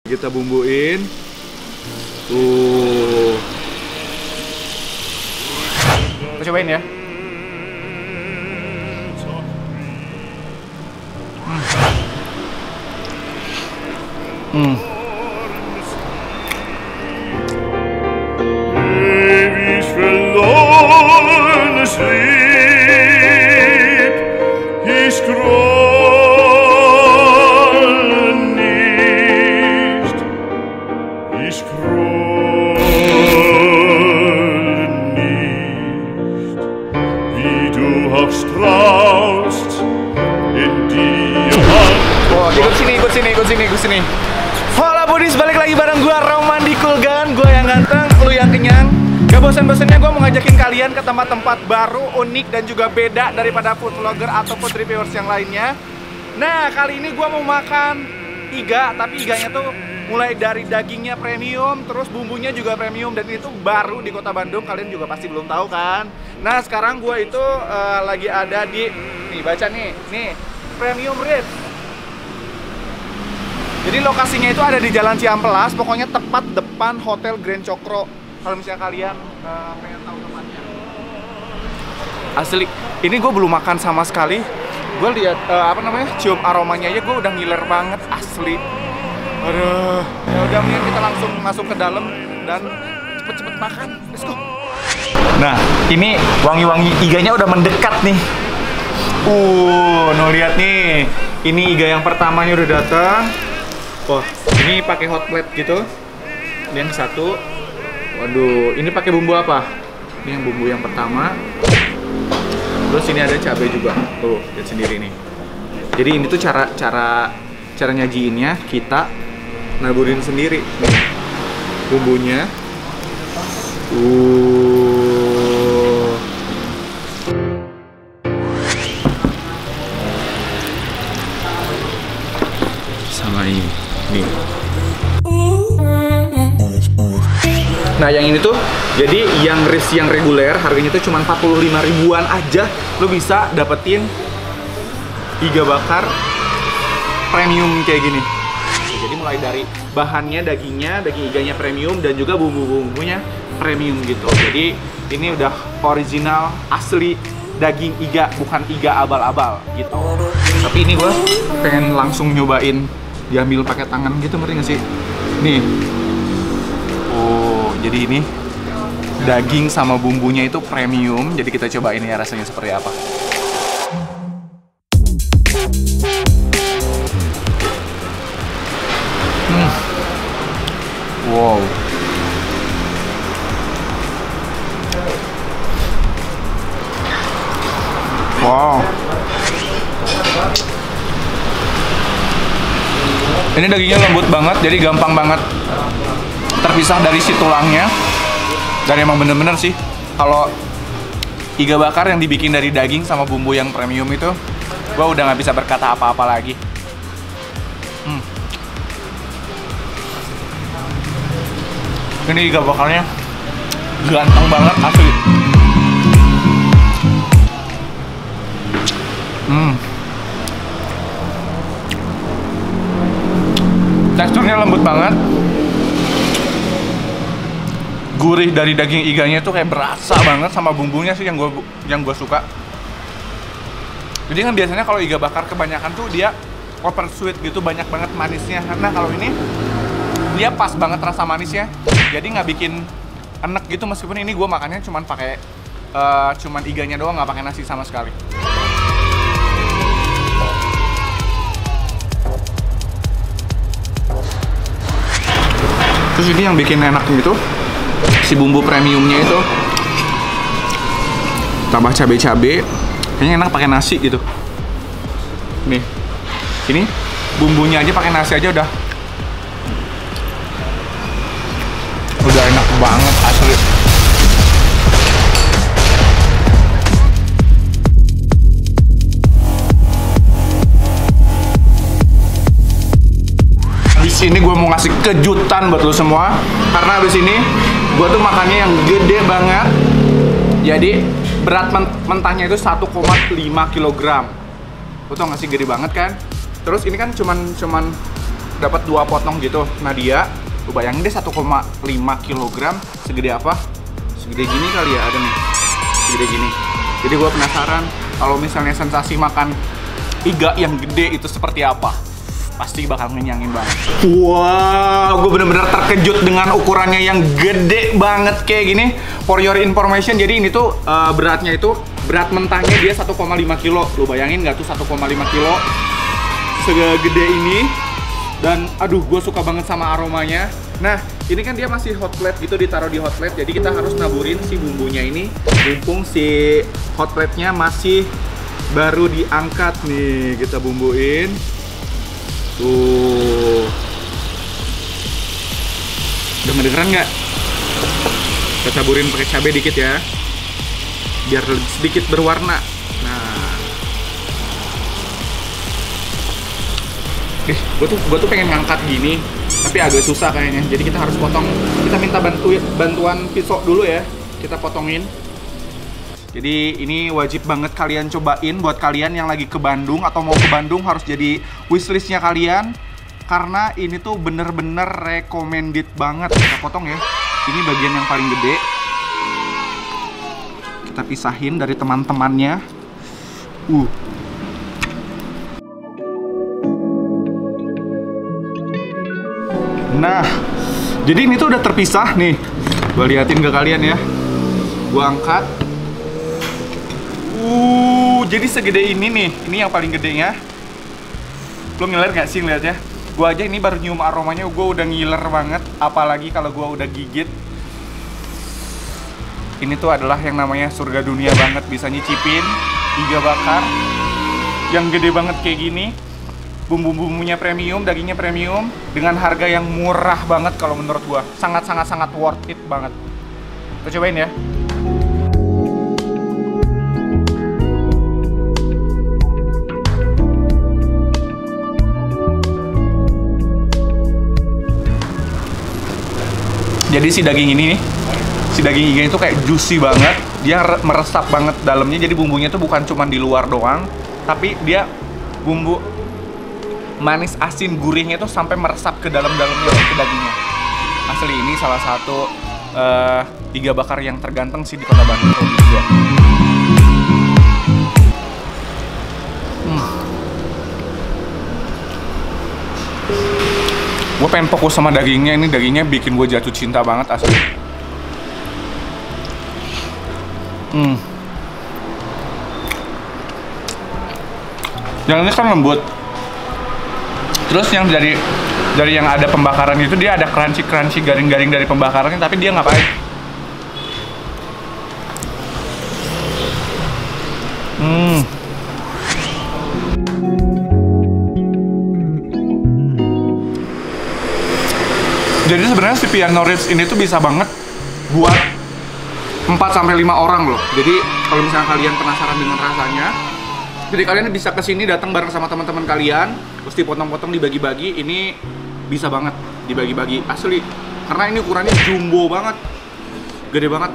Kita bumbuin. Tuh. Kita cobain ya. Ewig verloren sleep, ich scrolle nicht, ich scrolle nicht, wie du auch strahlst in die Hand. Oh, ikut sini. Hola Budis, balik lagi bareng gua Roman di Kulgan. Gua yang ganteng, lu yang kenyang. Gak bosan-bosannya gua mau ngajakin kalian ke tempat-tempat baru, unik dan juga beda daripada food vlogger atau food reviewers yang lainnya. Nah, kali ini gua mau makan iga, tapi iganya tuh mulai dari dagingnya premium, terus bumbunya juga premium, dan itu baru di Kota Bandung. Kalian juga pasti belum tahu kan. Nah, sekarang gua itu lagi ada di, nih baca nih Premium Ribs. Jadi lokasinya itu ada di Jalan Ciamplas, pokoknya tepat depan Hotel Grand Cokro. Kalau misalnya kalian pengen tahu tempatnya. Asli, ini gue belum makan sama sekali. Gue lihat cium aromanya aja gue udah ngiler banget, asli. Aduh, ya udah mending kita langsung masuk ke dalam dan cepet-cepet makan. Let's go. Nah, ini wangi-wangi iganya udah mendekat nih. Lihat nih. Ini iga yang pertamanya udah datang. Wah, ini pakai hot plate gitu. Ini yang satu. Waduh, ini pakai bumbu apa? Ini yang bumbu yang pertama. Terus ini ada cabai juga. Tuh, lihat sendiri nih. Jadi ini tuh cara nyajiinnya, kita naburin sendiri nih. Bumbunya. Sama ini. Nih. Nah, yang ini tuh jadi yang ribs yang reguler harganya tuh cuma 45 ribuan aja lo bisa dapetin iga bakar premium kayak gini. Jadi mulai dari bahannya, daging iganya premium dan juga bumbu-bumbunya premium gitu. Jadi ini udah original asli daging iga, bukan iga abal-abal gitu. Tapi ini gua pengen langsung nyobain diambil pakai tangan gitu, ngerti nggak sih? Nih. Jadi ini daging sama bumbunya itu premium. Jadi kita cobain ya rasanya seperti apa. Wow. Wow. Ini dagingnya lembut banget, jadi gampang banget terpisah dari si tulangnya. Dan emang bener-bener sih, kalau iga bakar yang dibikin dari daging sama bumbu yang premium itu, gua udah nggak bisa berkata apa-apa lagi. Ini iga bakarnya ganteng banget, asli. Teksturnya lembut banget. Gurih dari daging iganya tuh kayak berasa banget sama bumbunya sih yang gue suka. Jadi kan biasanya kalau iga bakar kebanyakan tuh dia over sweet gitu, banyak banget manisnya. Nah kalau ini dia pas banget rasa manisnya. Jadi nggak bikin enek gitu, meskipun ini gue makannya cuman pakai cuman iganya doang, nggak pakai nasi sama sekali. Terus ini yang bikin enak gitu, si bumbu premiumnya itu tambah cabai-cabai, kayaknya enak pakai nasi gitu. Nih, ini bumbunya aja pakai nasi aja udah enak banget asli. Abis ini gue mau ngasih kejutan buat lo semua, karena abis ini gue tuh makannya yang gede banget. Jadi berat mentahnya itu 1,5 kg. Lo tau gak sih, gede banget kan? Terus ini kan cuman dapat 2 potong gitu. Nah dia, lu bayangin deh 1,5 kilogram segede apa? Segede gini kali ya ada nih, segede gini. Jadi gue penasaran kalau misalnya sensasi makan iga yang gede itu seperti apa. Pasti bakal ngenyangin banget. Wow, gue bener-bener terkejut dengan ukurannya yang gede banget kayak gini. For your information, jadi ini tuh beratnya itu, berat mentahnya dia 1,5 kilo. Lu bayangin nggak tuh 1,5 kilo segede ini. Dan aduh, gue suka banget sama aromanya. Nah, ini kan dia masih hot plate gitu, ditaruh di hot plate. Jadi kita harus naburin si bumbunya ini. Mumpung si hot plate-nya masih baru diangkat nih, kita bumbuin. Tuh, udah ngedengeran nggak? Kita taburin pakai cabai dikit ya, biar sedikit berwarna. Nah, gue tuh pengen ngangkat gini, tapi agak susah kayaknya. Jadi kita harus potong. Kita minta bantuan pisau dulu ya. Kita potongin. Jadi ini wajib banget kalian cobain buat kalian yang lagi ke Bandung atau mau ke Bandung, harus jadi wishlistnya kalian. Karena ini tuh bener-bener recommended banget. Kita potong ya. Ini bagian yang paling gede. Kita pisahin dari teman-temannya. Nah, jadi ini tuh udah terpisah nih. Gua liatin ke kalian ya. Gua angkat. Jadi segede ini nih, ini yang paling gedenya. Lo ngiler gak sih ngeliatnya? Gue aja ini baru nyium aromanya, gue udah ngiler banget. Apalagi kalau gue udah gigit. Ini tuh adalah yang namanya surga dunia banget. Bisa nyicipin iga bakar yang gede banget kayak gini. Bumbu-bumbunya premium, dagingnya premium, dengan harga yang murah banget kalau menurut gue. Sangat worth it banget. Kita cobain ya. Jadi si daging ini nih, si daging iga itu kayak juicy banget. Dia meresap banget dalamnya, jadi bumbunya tuh bukan cuma di luar doang, tapi dia bumbu manis, asin, gurihnya tuh sampai meresap ke dalam-dalamnya, ke dagingnya. Asli ini salah satu iga bakar yang terganteng sih di Kota Bandung. Gue pengen fokus sama dagingnya, ini dagingnya bikin gue jatuh cinta banget asli. Yang ini kan lembut. Terus yang dari yang ada pembakaran itu dia ada crunchy garing-garing dari pembakarannya, tapi dia nggak pahit. Jadi sebenarnya si piano ribs ini tuh bisa banget buat 4-5 orang loh. Jadi kalau misalnya kalian penasaran dengan rasanya, jadi kalian bisa kesini datang bareng sama teman-teman kalian, terus dipotong-potong, dibagi-bagi. Ini bisa banget dibagi-bagi asli, karena ini ukurannya jumbo banget, gede banget.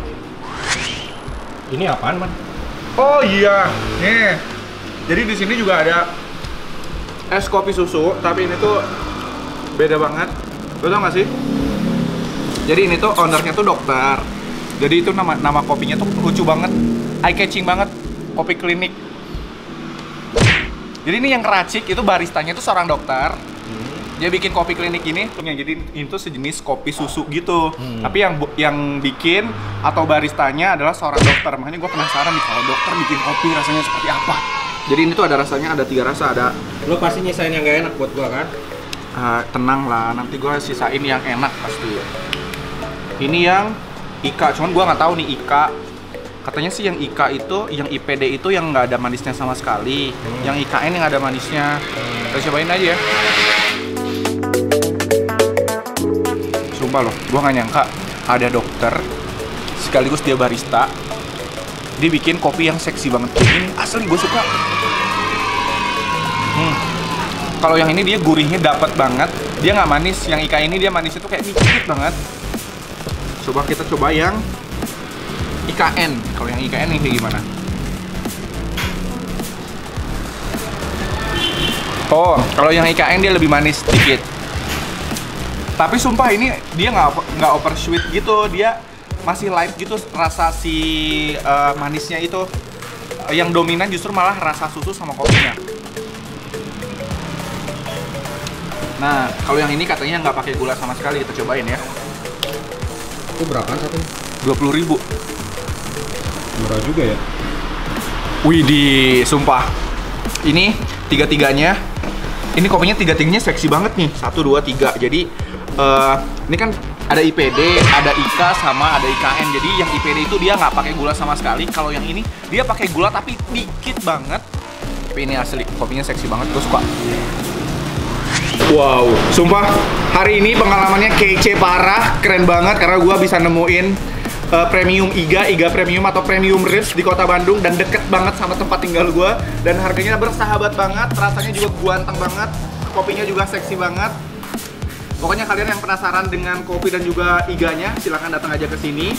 Ini apaan, Man? Oh iya, nih. Jadi di sini juga ada es kopi susu, tapi ini tuh beda banget. Lo tau gak sih? Jadi ini tuh ownernya tuh dokter. Jadi itu nama kopinya tuh lucu banget, eye catching banget, kopi klinik. Jadi ini yang keracik itu baristanya tuh seorang dokter. Dia bikin kopi klinik ini, jadi itu sejenis kopi susu gitu. Tapi yang bikin atau baristanya adalah seorang dokter. Makanya gue penasaran nih kalau dokter bikin kopi rasanya seperti apa. Jadi ini tuh ada rasanya, ada 3 rasa. Ada. Lo pasti nyisain yang gak enak buat gua kan? Tenang lah, nanti gue sisain yang enak pasti. Ini yang Ika, cuman gue nggak tahu nih Ika. Katanya sih yang Ika itu, yang IPD itu yang nggak ada manisnya sama sekali. Yang IKN yang ada manisnya. Kita cobain aja ya. Sumpah loh, gue nggak nyangka ada dokter sekaligus dia barista. Dia bikin kopi yang seksi banget. Ini asli gue suka. Kalau yang ini dia gurihnya dapat banget, dia nggak manis. Yang Ika ini dia manisnya tuh kayak dikit banget. Coba kita coba yang IKN. Kalau yang IKN ini kayak gimana? Oh, kalau yang IKN dia lebih manis sedikit. Tapi sumpah ini dia nggak over sweet gitu, dia masih light gitu rasa si manisnya itu. Yang dominan justru malah rasa susu sama kopinya. Nah, kalau yang ini katanya nggak pakai gula sama sekali, kita cobain ya. Itu berapaan satu? 20.000. Murah juga ya. Widih, sumpah. Ini tiga-tiganya. Ini kopinya tiga-tiganya seksi banget nih. 1, 2, 3. Jadi ini kan ada IPD, ada IKA, sama ada IKN. Jadi yang IPD itu dia nggak pakai gula sama sekali. Kalau yang ini dia pakai gula tapi dikit banget. Tapi ini asli, kopinya seksi banget. Gue suka. Wow, sumpah hari ini pengalamannya kece parah, keren banget karena gue bisa nemuin premium iga premium atau premium ribs di kota Bandung dan deket banget sama tempat tinggal gue dan harganya bersahabat banget, rasanya juga guanteng banget, kopinya juga seksi banget. Pokoknya kalian yang penasaran dengan kopi dan juga iganya silahkan datang aja ke sini.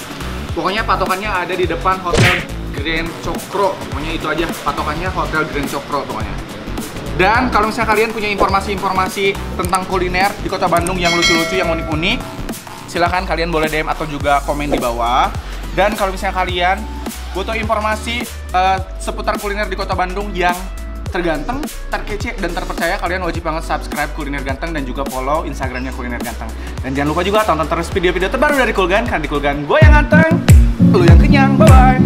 Pokoknya patokannya ada di depan Hotel Grand Cokro. Pokoknya itu aja patokannya, Hotel Grand Cokro pokoknya. Dan kalau misalnya kalian punya informasi-informasi tentang kuliner di kota Bandung yang lucu-lucu, yang unik-unik, silahkan kalian boleh DM atau juga komen di bawah. Dan kalau misalnya kalian butuh informasi seputar kuliner di kota Bandung yang terganteng, terkece, dan terpercaya, kalian wajib banget subscribe Kuliner Ganteng dan juga follow Instagramnya Kuliner Ganteng. Dan jangan lupa juga tonton terus video-video terbaru dari Kulgan, karena di Kulgan gue yang ganteng, lu yang kenyang. Bye-bye!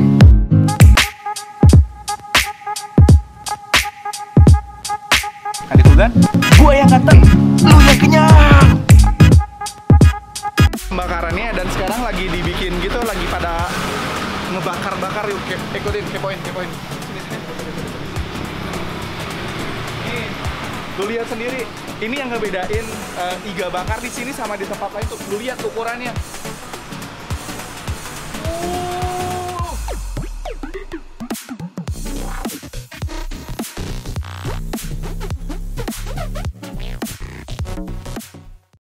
Kan kan? Gue yang ganteng, lu yang kenyang. Pembakarannya dan sekarang lagi dibikin gitu, lagi pada ngebakar-bakar. Yuk, ikutin, kepoin. Sini. Nih, lu lihat sendiri. Ini yang ngebedain iga bakar di sini sama di tempat lain tuh. Lu lihat ukurannya.